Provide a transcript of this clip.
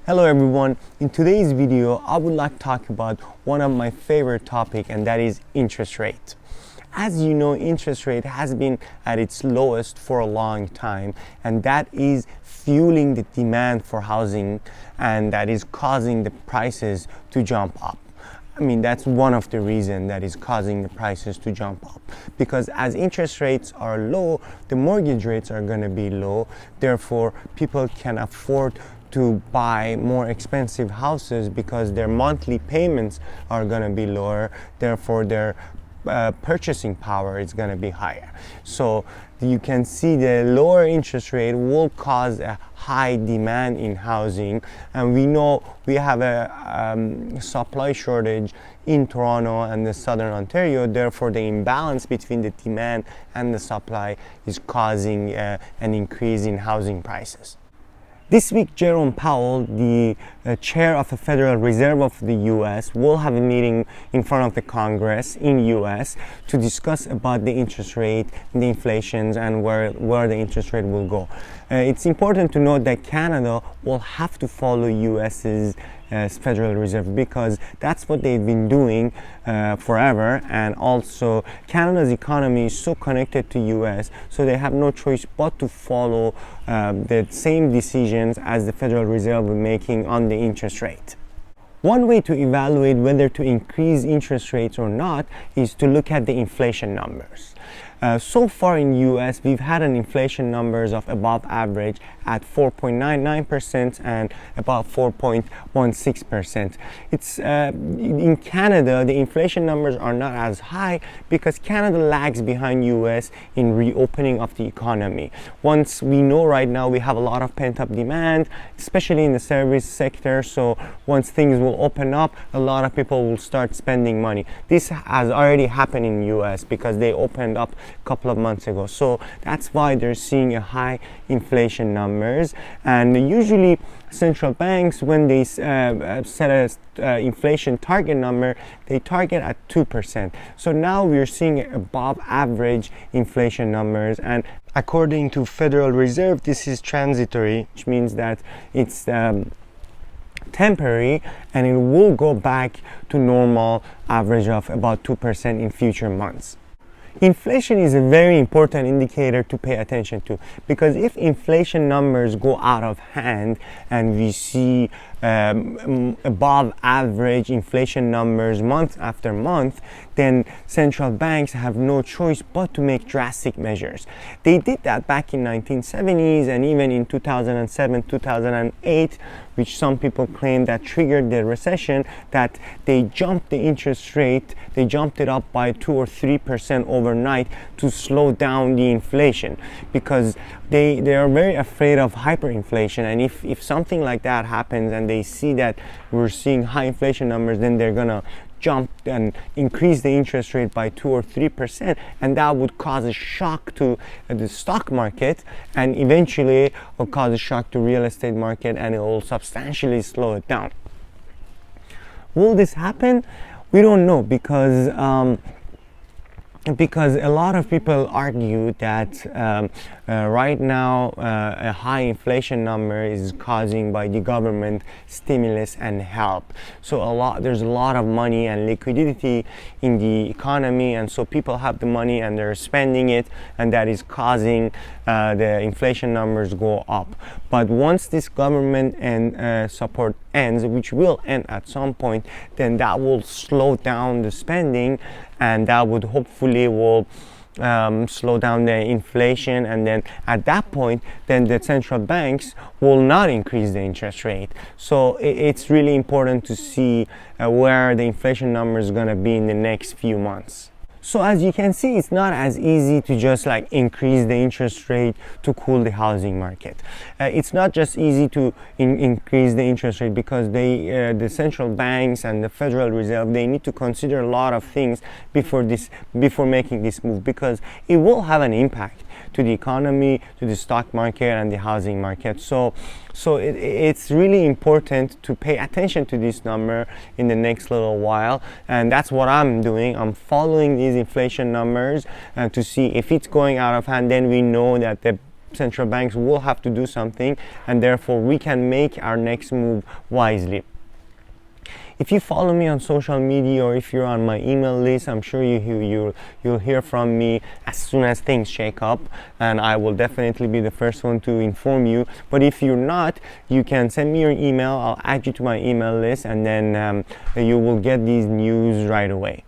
Hello everyone, in today's video I would like to talk about one of my favorite topic, and that is interest rate. As you know, interest rate has been at its lowest for a long time, and that is fueling the demand for housing, and that is causing the prices to jump up. That's one of the reasons that is causing the prices to jump up, because as interest rates are low, the mortgage rates are going to be low. Therefore, people can afford to buy more expensive houses because their monthly payments are going to be lower. Therefore, their purchasing power is going to be higher. So you can see the lower interest rate will cause a high demand in housing, and we know we have a supply shortage in Toronto and the Southern Ontario. Therefore, the imbalance between the demand and the supply is causing an increase in housing prices. This week, Jerome Powell, the chair of the Federal Reserve of the U.S., will have a meeting in front of the Congress in U.S. to discuss about the interest rate, the inflations, and where the interest rate will go. It's important to note that Canada will have to follow U.S.'s Federal Reserve, because that's what they've been doing forever, and also Canada's economy is so connected to US, so they have no choice but to follow the same decisions as the Federal Reserve is making on the interest rate. One way to evaluate whether to increase interest rates or not is to look at the inflation numbers. So far in US, we've had an inflation numbers of above average at 4.99% and about 4.16%. It's in Canada, the inflation numbers are not as high because Canada lags behind US in reopening of the economy. Once we know right now we have a lot of pent-up demand, especially in the service sector. So once things will open up, a lot of people will start spending money. This has already happened in US because they opened up couple of months ago. So that's why they're seeing a high inflation numbers. And usually central banks, when they set a inflation target number, they target at 2%. So now we're seeing above average inflation numbers, and according to Federal Reserve, this is transitory, which means that it's temporary, and it will go back to normal average of about 2% in future months. Inflation is a very important indicator to pay attention to, because if inflation numbers go out of hand and we see above average inflation numbers month after month, then central banks have no choice but to make drastic measures. They did that back in 1970s and even in 2007, 2008, which some people claim that triggered the recession, that they jumped the interest rate, they jumped it up by 2 or 3% overnight to slow down the inflation, because they are very afraid of hyperinflation. And if something like that happens and they see that we're seeing high inflation numbers, then they're gonna jump and increase the interest rate by 2 or 3%, and that would cause a shock to the stock market, and eventually will cause a shock to real estate market, and it will substantially slow it down. Will this happen? We don't know, because a lot of people argue that right now a high inflation number is causing by the government stimulus and help. So there's a lot of money and liquidity in the economy, and so people have the money and they're spending it, and that is causing the inflation numbers go up. But once this government and support ends, which will end at some point, then that will slow down the spending, and that would hopefully will slow down the inflation, and then at that point then the central banks will not increase the interest rate. So it's really important to see where the inflation number is going to be in the next few months. So as you can see, it's not as easy to just increase the interest rate to cool the housing market. It's not just easy to increase the interest rate, because the central banks and the Federal Reserve, they need to consider a lot of things before making this move, because it will have an impact to the economy, to the stock market and the housing market. So it's really important to pay attention to this number in the next little while, and that's what I'm doing. I'm following these inflation numbers to see if it's going out of hand. Then we know that the central banks will have to do something, and therefore we can make our next move wisely. If you follow me on social media, or if you're on my email list, I'm sure you'll hear from me as soon as things shake up, and I will definitely be the first one to inform you. But if you're not, you can send me your email. I'll add you to my email list, and then you will get these news right away.